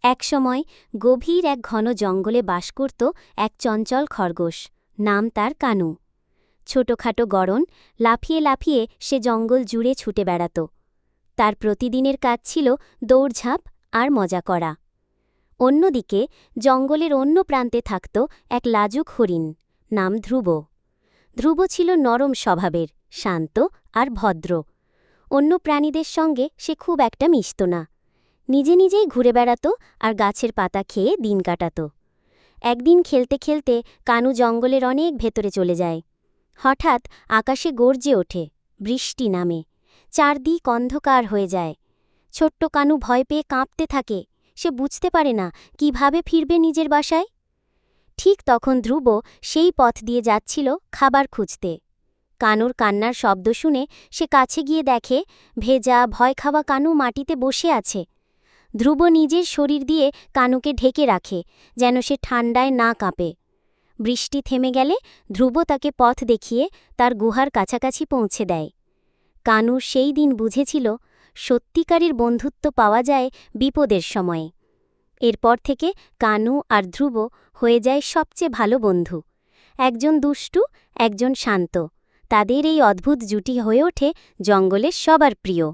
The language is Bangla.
একসময় গভীর এক ঘন জঙ্গলে বাস করত এক চঞ্চল খরগোশ। নাম তার কানু। ছোটখাটো গড়ন লাফিয়ে লাফিয়ে সে জঙ্গল জুড়ে ছুটে বেড়াত। তার প্রতিদিনের কাজ ছিল দৌড়ঝাঁপ আর মজা করা। অন্যদিকে জঙ্গলের অন্য প্রান্তে থাকত এক লাজুক হরিণ, নাম ধ্রুব। ধ্রুব ছিল নরম স্বভাবের, শান্ত আর ভদ্র। অন্য প্রাণীদের সঙ্গে সে খুব একটা মিশত না। নিজে নিজেই ঘুরে বেড়াত আর গাছের পাতা খেয়ে দিন কাটাত। একদিন খেলতে খেলতে কানু জঙ্গলের অনেক ভেতরে চলে যায়। হঠাৎ আকাশে গর্জে ওঠে, বৃষ্টি নামে, চারদিক অন্ধকার হয়ে যায়। ছোট্ট কানু ভয় পেয়ে কাঁপতে থাকে। সে বুঝতে পারে না কিভাবে ফিরবে নিজের বাসায়। ঠিক তখন ধ্রুব সেই পথ দিয়ে যাচ্ছিল খাবার খুঁজতে। কানুর কান্নার শব্দ শুনে সে কাছে গিয়ে দেখে ভেজা ভয় খাওয়া কানু মাটিতে বসে আছে। ধ্রুব নিজের শরীর দিয়ে কানুকে ঢেকে রাখে, যেন সে ঠান্ডায় না কাঁপে। বৃষ্টি থেমে গেলে ধ্রুব তাকে পথ দেখিয়ে তার গুহার কাছাকাছি পৌঁছে দেয়। কানু সেই দিন বুঝেছিল, সত্যিকারের বন্ধুত্ব পাওয়া যায় বিপদের সময়ে। এরপর থেকে কানু আর ধ্রুব হয়ে যায় সবচেয়ে ভালো বন্ধু। একজন দুষ্টু, একজন শান্ত। তাদের এই অদ্ভুত জুটি হয়ে ওঠে জঙ্গলের সবার প্রিয়।